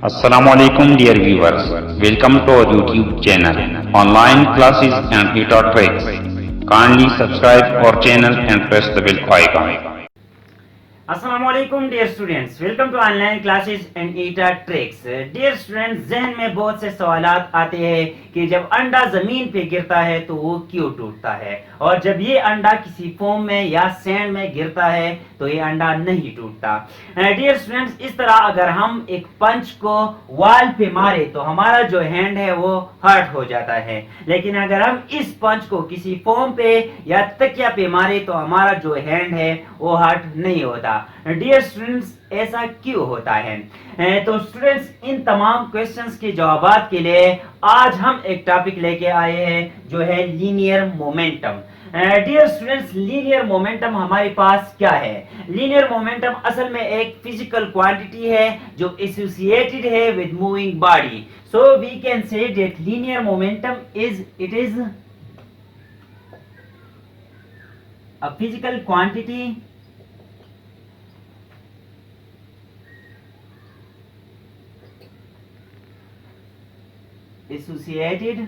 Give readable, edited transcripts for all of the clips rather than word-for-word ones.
Assalamualaikum dear viewers. Welcome to our YouTube channel. Online classes and e tricks. Kindly subscribe our channel and press the bell icon. अस्सलामुअलैकुम dear students, welcome to online classes and eta tricks. Dear students, जहन में बहुत से सवालात आते हैं कि जब अंडा जमीन पे गिरता है तो वो क्यों टूटता है, और जब ये अंडा किसी फोम में या सैंड में गिरता है तो ये अंडा नहीं टूटता। डियर स्टूडेंट्स, इस तरह अगर हम एक पंच को वॉल पे मारे तो हमारा जो हैंड है वो हर्ट हो जाता है, लेकिन अगर हम इस पंच को किसी फोम पे या तकिया पे मारे तो हमारा जो हैंड है वो हर्ट नहीं होता। डियर स्टूडेंट्स, ऐसा क्यों होता है? तो स्टूडेंट्स, इन तमाम क्वेश्चंस के जवाबात के लिए आज हम एक टॉपिक लेके आए हैं जो है linear momentum. Dear students, linear momentum हमारे पास क्या है? लीनियर मोमेंटम असल में एक फिजिकल क्वांटिटी है जो एसोसिएटेड है with moving body. So we can say that linear momentum is a physical quantity associated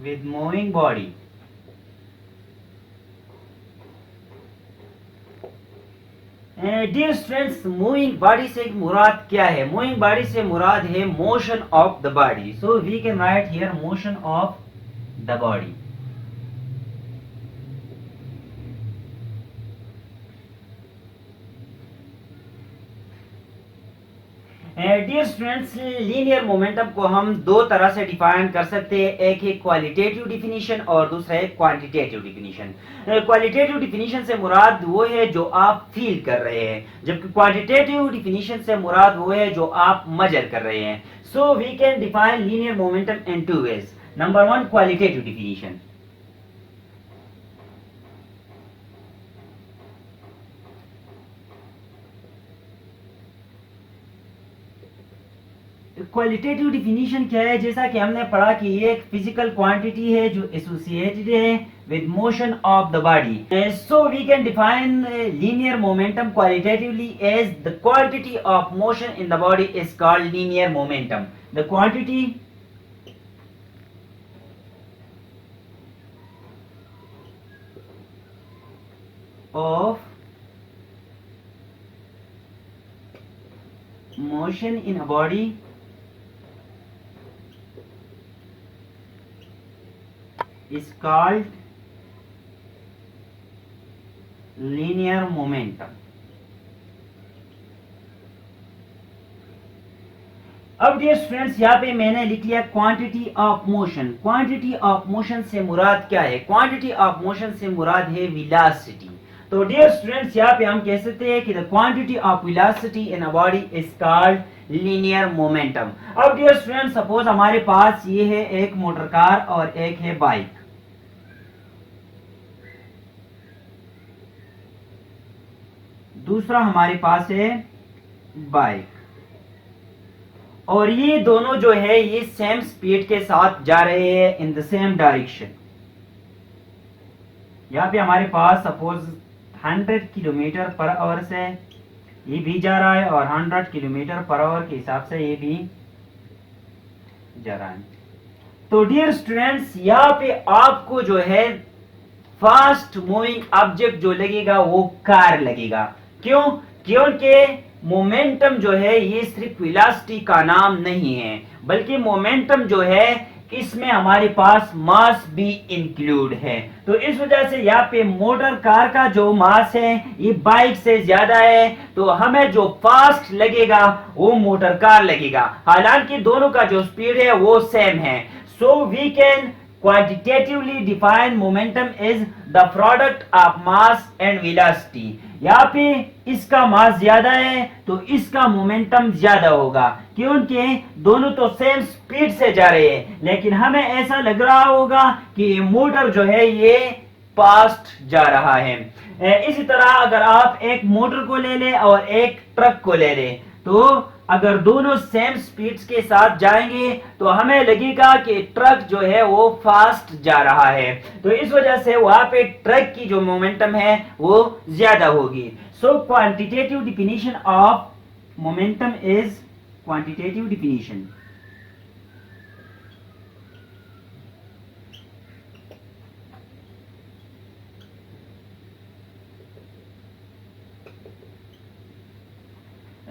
with moving body. Dear students, moving body से मुराद क्या है? मूविंग बॉडी से मुराद है motion of the body. So we can write here motion of the body. Dear students, linear momentum को हम दो तरह से डिफाइन कर सकते हैं। एक है क्वालिटेटिव डिफिनीशन और दूसरा है क्वांटिटेटिव डिफिनीशन। क्वालिटेटिव डिफिनीशन से मुराद वो है जो आप फील कर रहे हैं, जबकि क्वांटिटेटिव डिफिनीशन से मुराद वो है जो आप मेजर कर रहे हैं। So we can define linear momentum in two ways. Number one, qualitative definition. Qualitative definition क्या है? जैसा कि हमने पढ़ा कि ये एक फिजिकल क्वांटिटी है जो एसोसिएटेड है with motion of the body. So we can define linear momentum qualitatively as the quantity of motion in the body is called linear momentum. The quantity of motion in a body is called linear momentum. अब dear students, यहाँ पे मैंने लिख लिया quantity of motion. Quantity of motion से मुराद क्या है? क्वांटिटी ऑफ मोशन से मुराद है वेलोसिटी। तो डियर स्टूडेंट्स, यहाँ पे हम कह सकते हैं कि the quantity of velocity in a body is called linear momentum. अब डियर स्टूडेंट्स, सपोज हमारे पास ये है एक मोटर कार और एक है बाइक। दूसरा हमारे पास है बाइक, और ये दोनों जो है ये सेम स्पीड के साथ जा रहे हैं इन द सेम डायरेक्शन। यहाँ पे हमारे पास सपोज 100 किलोमीटर पर आवर से ये भी जा रहा है और 100 किलोमीटर पर आवर के हिसाब से ये भी जा रहा है। तो डियर स्टूडेंट्स, यहाँ पे आपको जो है फास्ट मूविंग ऑब्जेक्ट जो लगेगा वो कार लगेगा। क्यों? क्योंकि मोमेंटम जो है ये सिर्फ वेलोसिटी का नाम नहीं है, बल्कि मोमेंटम जो है इसमें हमारे पास मास भी इंक्लूड है। तो इस वजह से यहाँ पे मोटर कार का जो मास है ये बाइक से ज्यादा है, तो हमें जो फास्ट लगेगा वो मोटर कार लगेगा, हालांकि दोनों का जो स्पीड है वो सेम है। So we can quantitatively define momentum is the product of mass and velocity। यहाँ पे इसका मास ज्यादा है तो इसका मोमेंटम ज्यादा होगा, क्योंकि दोनों तो सेम स्पीड से जा रहे हैं, लेकिन हमें ऐसा लग रहा होगा कि मोटर जो है ये फास्ट जा रहा है। इसी तरह अगर आप एक मोटर को ले लें और एक ट्रक को ले लें तो अगर दोनों सेम स्पीड्स के साथ जाएंगे तो हमें लगेगा कि ट्रक जो है वो फास्ट जा रहा है, तो इस वजह से वहां पे ट्रक की जो मोमेंटम है वो ज्यादा होगी। So quantitative definition of momentum is quantitative definition.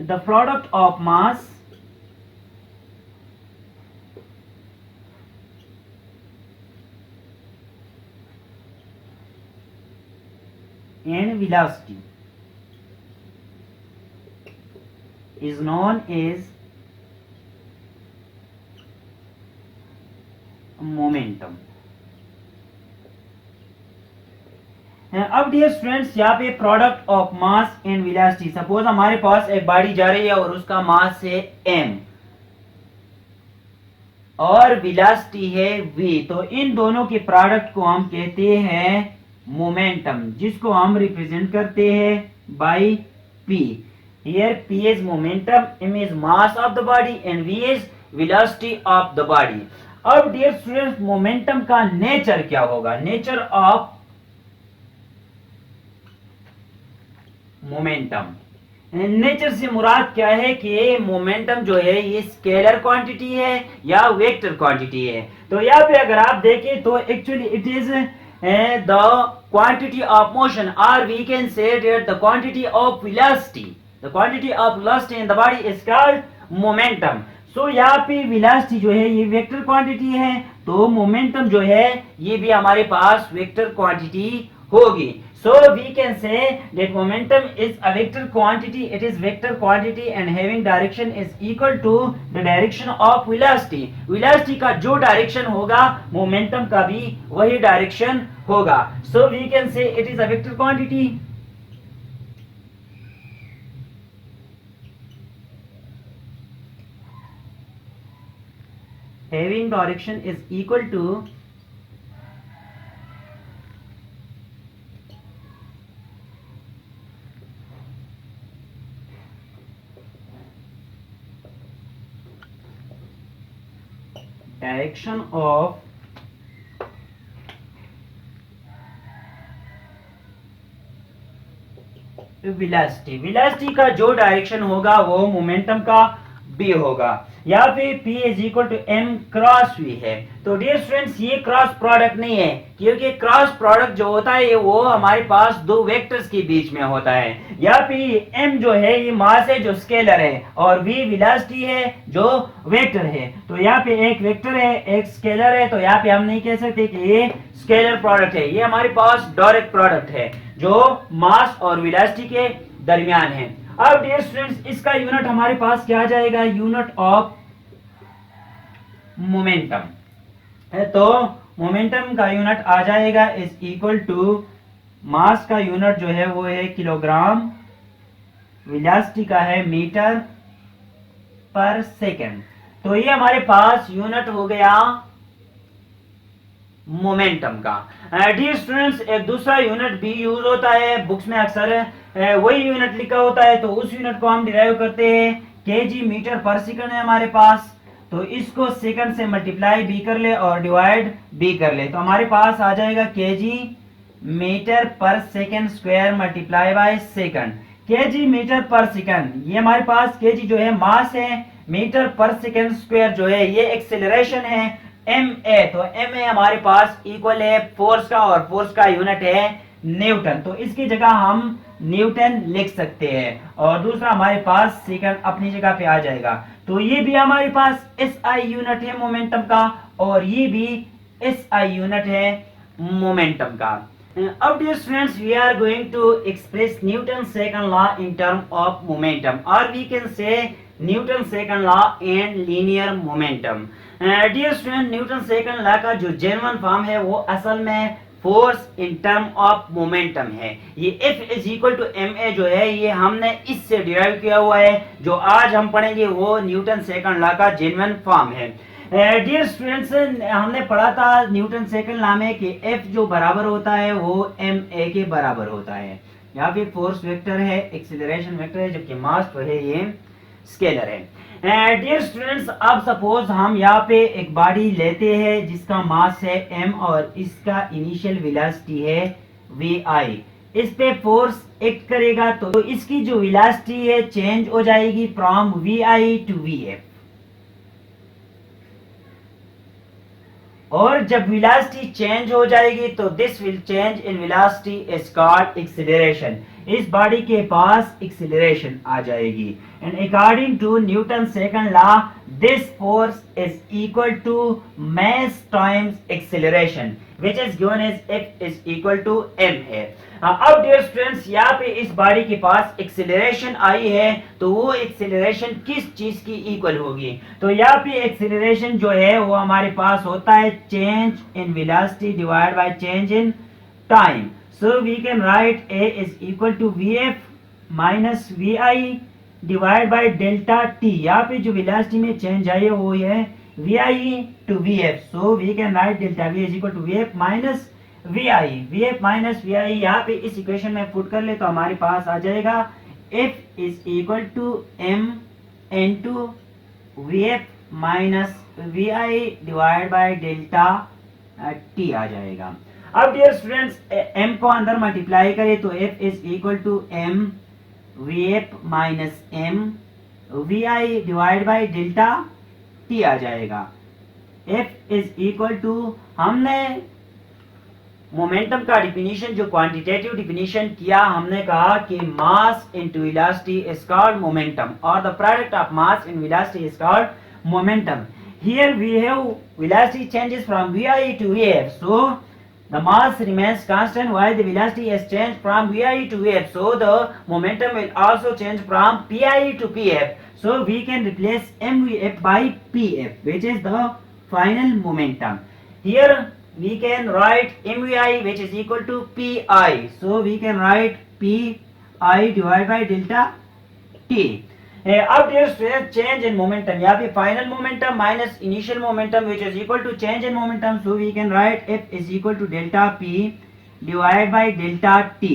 The product of mass and velocity is known as momentum। अब डियर स्टूडेंट्स यहाँ पे product of mass and velocity, suppose हमारे पास एक बॉडी जा रही है और उसका मास है m और वेलोसिटी है v, तो इन दोनों के प्रोडक्ट को हम कहते हैं मोमेंटम, जिसको हम रिप्रेजेंट करते हैं by p। Here p is momentum, m is mass of the body and v is velocity of the body. अब डियर स्टूडेंट्स मोमेंटम का नेचर क्या होगा? नेचर ऑफ मोमेंटम, नेचर से मुराद क्या है कि मोमेंटम जो है ये स्केलर क्वांटिटी है या वेक्टर क्वांटिटी है। तो यहाँ पे अगर आप देखें तो actually it is the quantity of motion, और we can say that the quantity of velocity, the quantity of velocity in the body is called momentum. So यहाँ पे वेलोसिटी जो है ये वेक्टर क्वांटिटी है, तो मोमेंटम जो है ये भी हमारे पास वेक्टर क्वांटिटी होगी। So we can say that momentum is a vector quantity. It is vector quantity and having direction is equal to the direction of velocity. Velocity का जो direction होगा momentum का भी वही direction होगा। So we can say it is a vector quantity. Having direction is equal to direction of velocity. Velocity का जो direction होगा वो मोमेंटम का भी होगा। यहाँ पे P is equal to M cross V है। तो डियर स्टूडेंट्स ये क्रॉस प्रोडक्ट नहीं है, क्योंकि क्रॉस प्रोडक्ट जो होता है वो हमारे पास दो वेक्टर्स के बीच में होता है। यहाँ पे M जो है ये मास है जो स्केलर है, और V वेलोसिटी है जो वेक्टर है। तो यहाँ पे एक वेक्टर है एक स्केलर है, तो यहाँ पे हम नहीं कह सकते कि ये स्केलर प्रोडक्ट है, ये हमारे पास डायरेक्ट प्रोडक्ट है जो मास और वेलोसिटी के दरमियान है। अब डियर स्टूडेंट्स इसका यूनिट हमारे पास क्या आ जाएगा? यूनिट ऑफ मोमेंटम है, तो मोमेंटम का यूनिट आ जाएगा इज इक्वल टू मास का यूनिट जो है वो है किलोग्राम, वेलोसिटी का है मीटर पर सेकेंड। तो ये हमारे पास यूनिट हो गया मोमेंटम का। डियर स्टूडेंट्स एक दूसरा यूनिट भी यूज होता है बुक्स में, अक्सर वही यूनिट लिखा होता है, तो उस यूनिट को हम डिराइव करते हैं केजी मीटर पर सेकंड है हमारे पास, तो इसको सेकंड से मल्टीप्लाई भी कर ले और डिवाइड भी कर ले, तो हमारे पास आ जाएगा kg metre per second square multiply by second. Kg metre per second, ये हमारे पास केजी जो है मास है, मीटर पर सेकंड स्क्वायर जो है ये एक्सेलरेशन है, ma, तो ma हमारे पास इक्वल है फोर्स का, और फोर्स का यूनिट है न्यूटन, तो इसकी जगह हम न्यूटन लिख सकते हैं, और दूसरा हमारे पास सेकंड अपनी जगह पे आ जाएगा। तो ये भी हमारे पास SI यूनिट है मोमेंटम का, और ये भी SI यूनिट है मोमेंटम का। अब dear students we are going to express Newton second law in term of momentum, और we can say Newton second law and linear momentum. Dear student Newton second law का जो genuine form है वो असल में force in term of momentum है। ये F is equal to ma जो है ये हमने इससे डिराइव किया हुआ है, जो आज हम पढ़ेंगे वो न्यूटन सेकंड लॉ का जेन्युइन फॉर्म है। डियर स्टूडेंट्स हमने पढ़ा था न्यूटन सेकंड लॉ में कि F जो बराबर होता है वो ma के बराबर होता है। यहाँ पे फोर्स वेक्टर है, एक्सीलरेशन वेक्टर है, जबकि मास तो है ये स्केलर है। डियर स्टूडेंट्स, अब सपोज हम यहाँ पे एक बॉडी लेते हैं जिसका मास है m और इसका इनिशियल वेलोसिटी है vi। इस पे फोर्स एक्ट करेगा तो इसकी जो वेलोसिटी है चेंज हो जाएगी फ्रॉम vi टू vf। और जब वेलोसिटी चेंज हो जाएगी तो this will change in velocity is called acceleration. इस बॉडी के पास एक्सीलरेशन आ जाएगी and according to Newton second law this force is equal to mass times acceleration which is given as F is equal to m है। अब dear students, यहाँ पे इस बॉडी के पास एक्सीलरेशन आई है तो वो एक्सीलरेशन किस चीज की इक्वल होगी? तो यहाँ पे एक्सीलरेशन जो है वो हमारे पास होता है change in velocity divide by change in time. So we can write a is equal to vf minus vi divide by delta t। यहाँ पे जो वेलोसिटी में चेंज आई है वो है vi to vf। So we can write delta v is equal to vf minus vf minus vi यहाँ पे इस इक्वेशन में पुट कर ले तो हमारे पास आ जाएगा f is equal to m into vf minus vi divide by delta t आ जाएगा। अब डियर स्टूडेंट्स, m को अंदर मल्टीप्लाई करें तो f is equal to m vf minus m vi divide by delta t आ जाएगा। f इज इक्वल टू, हमने मोमेंटम का डिफिनीशन जो क्वांटिटेटिव डिफिनीशन किया, हमने कहा कि mass into velocity is called momentum और the product of mass in velocity is called momentum. Here we have velocity changes from vi to vf, so the mass remains constant while the velocity has changed from vi to vf, so the momentum will also change from pi to pf, so we can replace mvf by pf which is the final momentum. Here we can write mvi which is equal to pi, so we can write pi divided by delta t. अब dear student, change in momentum, यहाँ पे final momentum minus initial momentum which is equal to change in momentum, so we can write f is equal to delta p divided by delta t.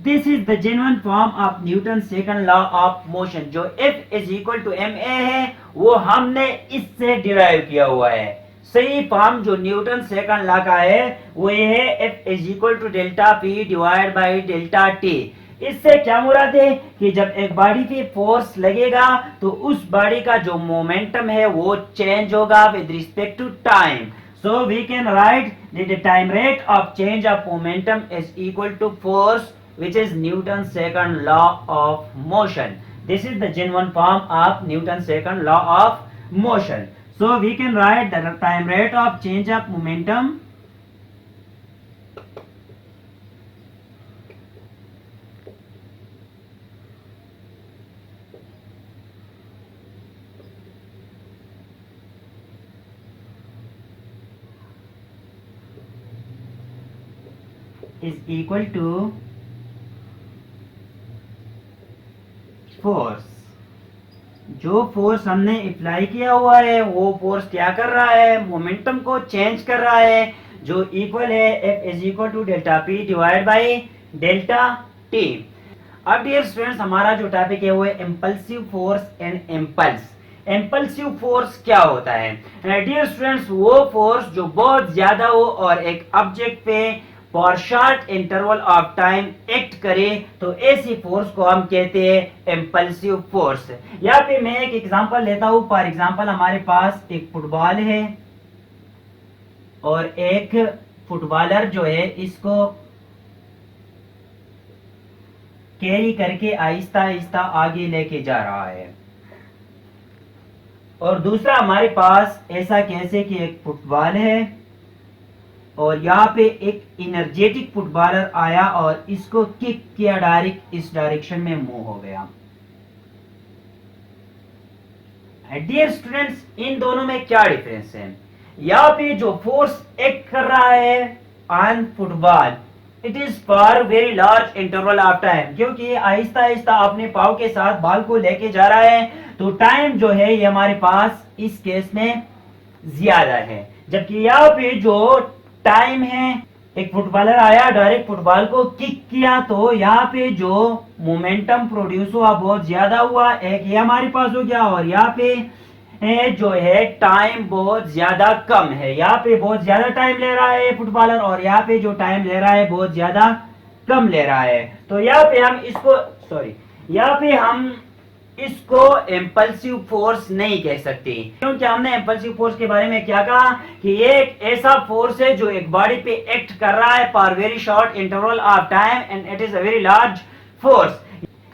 This is the genuine form of Newton's second law of motion। जो f is equal to ma है वो हमने इससे derive किया हुआ है। सही form जो न्यूटन सेकंड लॉ का है वो ये है f is equal to delta p divide by delta t। इससे क्या मुराद है कि जब एक बॉडी पे फोर्स लगेगा तो उस बॉडी का जो मोमेंटम है वो चेंज होगा with respect to time. So we can write the time rate of change of momentum is equal to force which is Newton second law of motion. This is the genuine form of Newton second law of motion. So we can write the time rate of change of momentum is equal to force। जो force हमने apply किया हुआ है वो force क्या कर रहा है? मोमेंटम को चेंज कर रहा है, जो इक्वल है F is equal to delta P divide by delta T। अब डियर स्टूडेंट्स, हमारा जो टॉपिक है वो है impulsive force and impulse. Impulsive force क्या होता है? डियर स्टूडेंट्स, वो फोर्स जो बहुत ज्यादा हो और एक ऑब्जेक्ट पे for short interval of time act करे तो ऐसी फोर्स को हम कहते हैं इम्पल्सिव फोर्स। यहाँ पे मैं एक एग्जांपल लेता हूँ। फॉर एग्जांपल, हमारे पास एक फुटबॉल है और एक फुटबॉलर जो है इसको कैरी करके आहिस्ता आहिस्ता आगे लेके जा रहा है, और दूसरा हमारे पास ऐसा कैसे कि एक फुटबॉल है और यहाँ पे एक एनर्जेटिक फुटबॉलर आया और इसको किक किया, डायरेक्ट इस डायरेक्शन में मूव हो गया। डियर स्टूडेंट्स, इन दोनों में क्या डिफरेंस है? यहाँ पे जो फोर्स एक्ट कर रहा है on football, it is for very large interval of time, क्योंकि आहिस्ता आहिस्ता अपने पाव के साथ बॉल को लेके जा रहा है तो टाइम जो है ये हमारे पास इस केस में ज्यादा है। जबकि यहाँ पे जो टाइम है एक फुटबॉलर आया, डायरेक्ट फुटबॉल को किक किया, तो यहाँ पे जो मोमेंटम प्रोड्यूस हुआ बहुत ज्यादा हुआ, एक ये हमारे पास हो गया, और यहाँ पे जो है टाइम बहुत ज्यादा कम है। यहाँ पे बहुत ज्यादा टाइम ले रहा है फुटबॉलर, और यहाँ पे जो टाइम ले रहा है बहुत ज्यादा कम ले रहा है। तो यहाँ पे हम इसको यहाँ पे हम इसको इम्पल्सिव फोर्स नहीं कह सकते, क्योंकि हमने इम्पल्सिव फोर्स के बारे में क्या कहा कि ये एक ऐसा फोर्स है जो एक बॉडी पे एक्ट कर रहा है for very short interval of time and it is a very large force.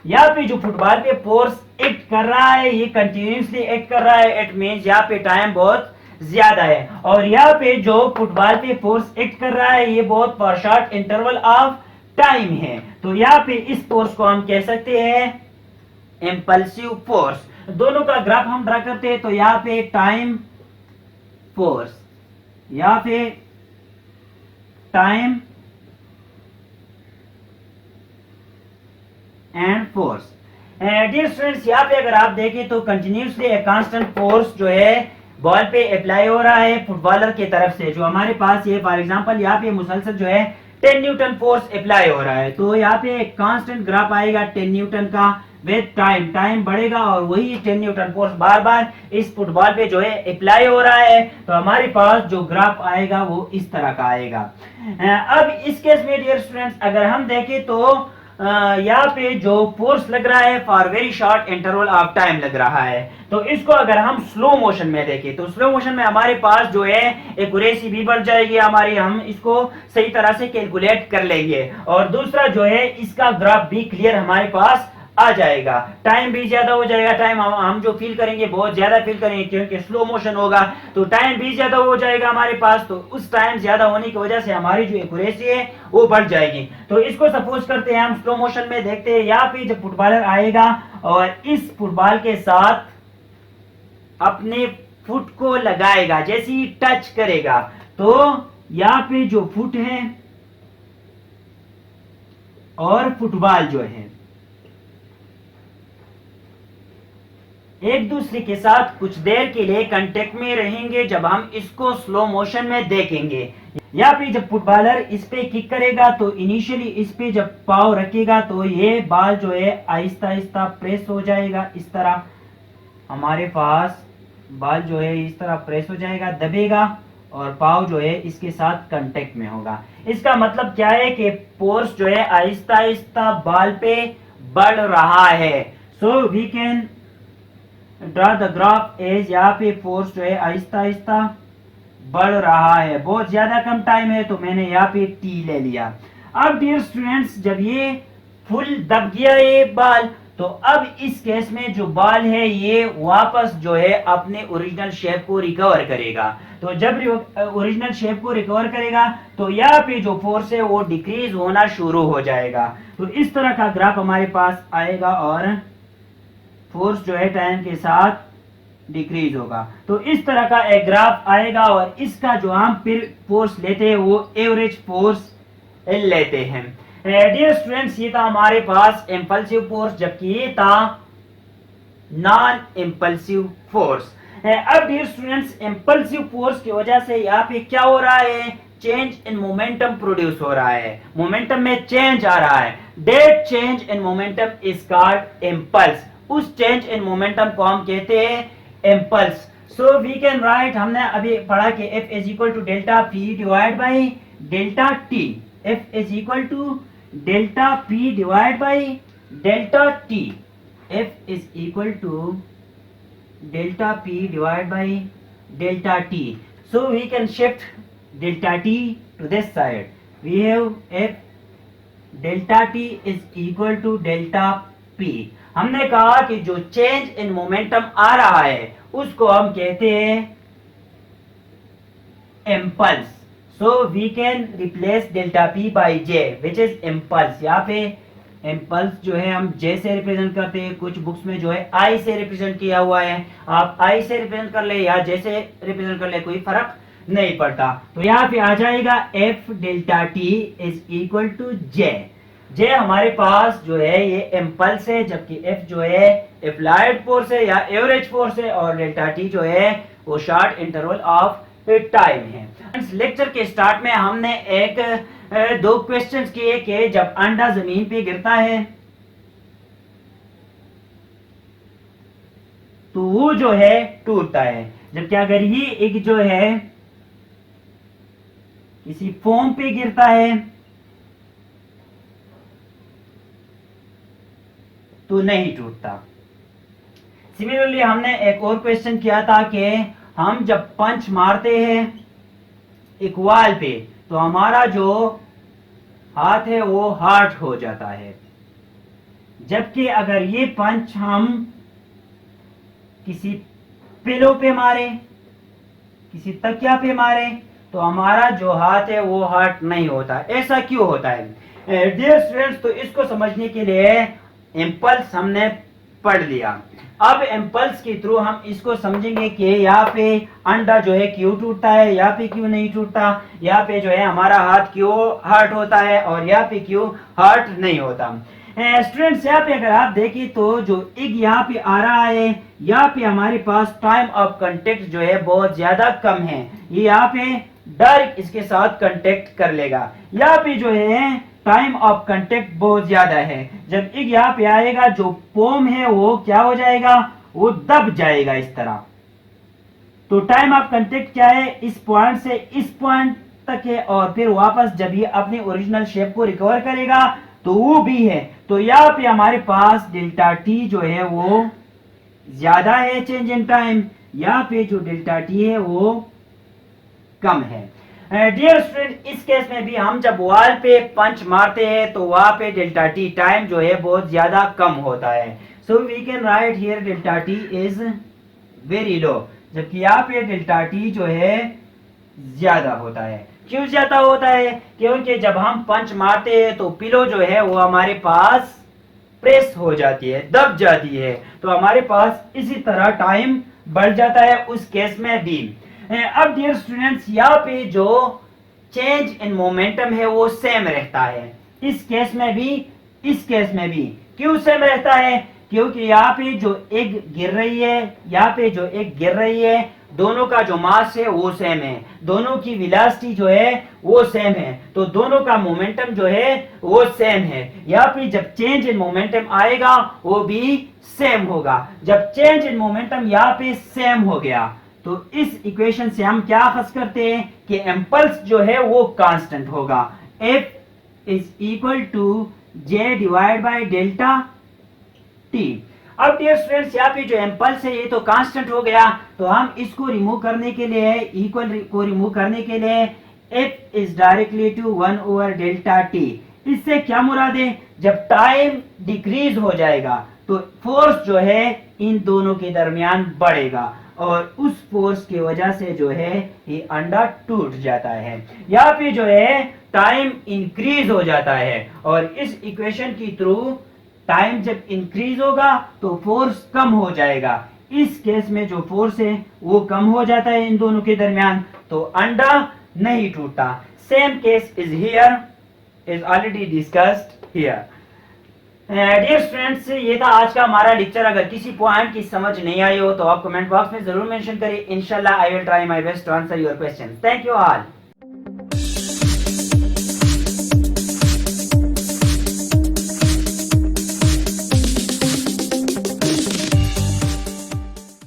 यहाँ पे जो फुटबॉल पे फोर्स एक्ट कर रहा है ये कंटिन्यूसली एक्ट कर रहा है, इट मींस यहाँ पे टाइम बहुत ज्यादा है। और यहाँ पे जो फुटबॉल पे फोर्स एक्ट कर रहा है ये बहुत for short interval of time है। तो यहाँ पे इस फोर्स को हम कह सकते हैं इम्पल्सिव फोर्स। दोनों का ग्राफ हम ड्रा करते हैं, तो यहाँ पे टाइम फोर्स, यहाँ पे time and force. Dear students, यहाँ पे अगर आप देखें तो कंटिन्यूसली एक कांस्टेंट फोर्स जो है बॉल पे अप्लाई हो रहा है फुटबॉलर की तरफ से। जो हमारे पास ये फॉर एग्जांपल यहाँ पे मुसलसल जो है 10 न्यूटन फोर्स अप्लाई हो रहा है, तो यहाँ पे एक कांस्टेंट ग्राफ आएगा 10 न्यूटन का विद टाइम बढ़ेगा, और वही 10 न्यूटन फोर्स बार बार इस फुटबॉल पे जो है अप्लाई हो रहा है। तो हमारे पास जो ग्राफ आएगा वो इस तरह का आएगा। अब इस केस में डियर स्टूडेंट्स अगर हम देखें तो यहाँ पे जो फोर्स लग रहा है for very short interval of time लग रहा है। तो इसको अगर हम स्लो मोशन में देखें तो स्लो मोशन में हमारे पास जो है एक्यूरेसी भी बढ़ जाएगी हमारी, हम इसको सही तरह से कैलकुलेट कर लेंगे, और दूसरा जो है इसका ग्राफ भी क्लियर हमारे पास आ जाएगा, टाइम भी ज्यादा हो जाएगा। टाइम हम जो फील करेंगे बहुत ज्यादा फील करेंगे, क्योंकि स्लो मोशन होगा तो टाइम भी ज्यादा हो जाएगा हमारे पास। तो उस टाइम ज्यादा होने की वजह से हमारी जो एक्यूरेसी है वो बढ़ जाएगी। तो इसको सपोज करते हैं हम स्लो मोशन में देखते हैं। यहाँ पे जब फुटबॉलर आएगा और इस फुटबॉल के साथ अपने फुट को लगाएगा, जैसे ही टच करेगा तो यहाँ पे जो फुट है और फुटबॉल जो है एक दूसरे के साथ कुछ देर के लिए कांटेक्ट में रहेंगे जब हम इसको स्लो मोशन में देखेंगे। यहाँ पे जब फुटबॉलर इस पे किक करेगा तो इनिशियली इस पे जब पाव रखेगा तो ये बॉल जो है आहिस्ता आहिस्ता प्रेस हो जाएगा, इस तरह हमारे पास बॉल जो है इस तरह प्रेस हो जाएगा, दबेगा, और पाव जो है इसके साथ कांटेक्ट में होगा। इसका मतलब क्या है कि फोर्स जो है आहिस्ता आहिस्ता बॉल पे बढ़ रहा है। So we can draw the graph as, यहाँ पे फोर्स जो है आहिस्ता आहिस्ता बढ़ रहा है, बहुत ज्यादा कम टाइम है तो मैंने यहाँ पे टी ले लिया। अब डियर स्टूडेंट्स जब ये फुल दब गया ये बॉल, तो अब इस केस में जो बॉल है ये वापस जो है अपने ओरिजिनल शेप को रिकवर करेगा। तो जब ओरिजिनल शेप को रिकवर करेगा तो यहाँ पे जो फोर्स है वो डिक्रीज होना शुरू हो जाएगा। तो इस तरह का ग्राफ हमारे पास आएगा और फोर्स जो है टाइम के साथ डिक्रीज होगा। तो इस तरह का एक ग्राफ आएगा, और इसका जो हम फिर फोर्स लेते हैं वो एवरेज फोर्स लेते हैं। डियर स्टूडेंट्स ये था हमारे पास इम्पल्सिव फोर्स, जबकि ये था नॉन इम्पल्सिव फोर्स। अब डियर स्टूडेंट्स इम्पल्सिव फोर्स की वजह से यहाँ पे क्या हो रहा है, चेंज इन मोमेंटम प्रोड्यूस हो रहा है, मोमेंटम में चेंज आ रहा है। That change in momentum is called impulse. उस चेंज इन मोमेंटम को हम कहते हैं impulse. So we can write, हमने अभी पढ़ा कि F is equal to delta P divide by delta T. F is equal to delta P divide by delta T. F is equal to delta P divide by delta T. So we can shift delta T to this side. We have F delta T is equal to delta P. हमने कहा कि जो change in momentum आ रहा है उसको हम कहते हैं impulse. So we can replace delta P by J which is impulse. यहाँ पे इम्पल्स जो है हम जे से रिप्रेजेंट करते हैं, कुछ बुक्स में जो है आई से रिप्रेजेंट किया हुआ है, आप आई से रिप्रेजेंट कर ले या जे से रिप्रेजेंट कर ले, कोई फर्क नहीं पड़ता। तो यहाँ पे आ जाएगा F delta T is equal to J. J हमारे पास जो है ये इम्पल्स है, जबकि एफ जो है अप्लाइड फोर्स है या एवरेज फोर्स है, और डेल्टा टी जो है वो शॉर्ट इंटरवल ऑफ टाइम है। इस लेक्चर के स्टार्ट में हमने एक दो क्वेश्चंस किए कि जब अंडा जमीन पे गिरता है तो वो जो है टूटता है, जबकि अगर ये एक जो है किसी फोम पे गिरता है तो नहीं टूटता। सिमिलरली हमने एक और क्वेश्चन किया था कि हम जब पंच मारते हैं एक वॉल पे तो हमारा जो हाथ है वो हार्ड हो जाता है, जबकि अगर ये पंच हम किसी पिलो पे मारे, किसी तकिया पे मारे तो हमारा जो हाथ है वो हार्ड नहीं होता। ऐसा क्यों होता है डियर स्टूडेंट्स? तो इसको समझने के लिए इम्पल्स हमने पढ़ लिया। अब इम्पल्स के थ्रू हम इसको समझेंगे कि यहाँ पे अंडा जो है क्यों टूटता है, यहाँ पे क्यों नहीं टूटता, यहाँ पे जो है हमारा हाथ क्यों हार्ड होता है और यहाँ पे क्यों हार्ड नहीं होता। स्टूडेंट्स यहाँ पे अगर आप देखें तो जो एग यहाँ पे आ रहा है, यहाँ पे हमारे पास टाइम ऑफ कांटेक्ट जो है बहुत ज्यादा कम है। ये यहाँ पे डायरेक्ट इसके साथ कांटेक्ट कर लेगा। यहाँ पे जो है टाइम ऑफ कांटेक्ट बहुत ज्यादा है। जब एग यहाँ पे आएगा जो पोम है वो क्या हो जाएगा, वो दब जाएगा इस तरह। तो टाइम ऑफ कांटेक्ट क्या है, इस पॉइंट से इस पॉइंट तक है और फिर वापस जब ये अपनी ओरिजिनल शेप को रिकवर करेगा तो वो भी है। तो यहाँ पे हमारे पास डेल्टा टी जो है वो ज्यादा है चेंज इन टाइम, यहाँ पे जो डेल्टा टी है वो कम है। डियर स्टूडेंट इस केस में भी हम जब वॉल पे पंच मारते हैं तो वहां पे डेल्टा टी टाइम जो है बहुत ज्यादा कम होता है। So we can write here delta T is very low, जबकि यहाँ पे डेल्टा टी जो है ज्यादा होता है। क्यों ज्यादा होता है? क्योंकि जब हम पंच मारते हैं तो पिलो जो है वो हमारे पास प्रेस हो जाती है, दब जाती है, तो हमारे पास इसी तरह टाइम बढ़ जाता है उस केस में भी। अब डियर स्टूडेंट्स यहाँ पे जो चेंज इन मोमेंटम है वो सेम रहता है, इस केस में भी इस केस में भी। क्यों सेम रहता है? क्योंकि यहाँ पे जो एग गिर रही है, यहाँ पे जो एग गिर रही है, दोनों का जो मास है वो सेम है, दोनों की वेलोसिटी जो है वो सेम है, तो दोनों का मोमेंटम जो है वो सेम है। यहाँ पे जब चेंज इन मोमेंटम आएगा वो भी सेम होगा। जब चेंज इन मोमेंटम यहाँ पे सेम हो गया तो इस इक्वेशन से हम क्या खस करते हैं कि इम्पल्स जो है वो कांस्टेंट होगा। F is equal to J divide by delta T. अब डियर स्टूडेंट्स यहाँ पे जो इम्पल्स है ये तो कांस्टेंट हो गया, तो हम इसको रिमूव करने के लिए, इक्वल को रिमूव करने के लिए F is directly to 1 over delta T. इससे क्या मुराद है? जब टाइम डिक्रीज हो जाएगा तो फोर्स जो है इन दोनों के दरमियान बढ़ेगा और उस फोर्स की वजह से जो है ये अंडा टूट जाता है। यहाँ पे जो है टाइम इंक्रीज हो जाता है और इस इक्वेशन के थ्रू टाइम जब इंक्रीज होगा तो फोर्स कम हो जाएगा। इस केस में जो फोर्स है वो कम हो जाता है इन दोनों के दरमियान, तो अंडा नहीं टूटता। Same case is here, is already discussed here. Dear students ये था आज का हमारा लेक्चर। अगर किसी पॉइंट की समझ नहीं आई हो तो आप कमेंट बॉक्स में जरूर मेंशन करिए। इंशाल्लाह I will try my best to answer your question. Thank you all.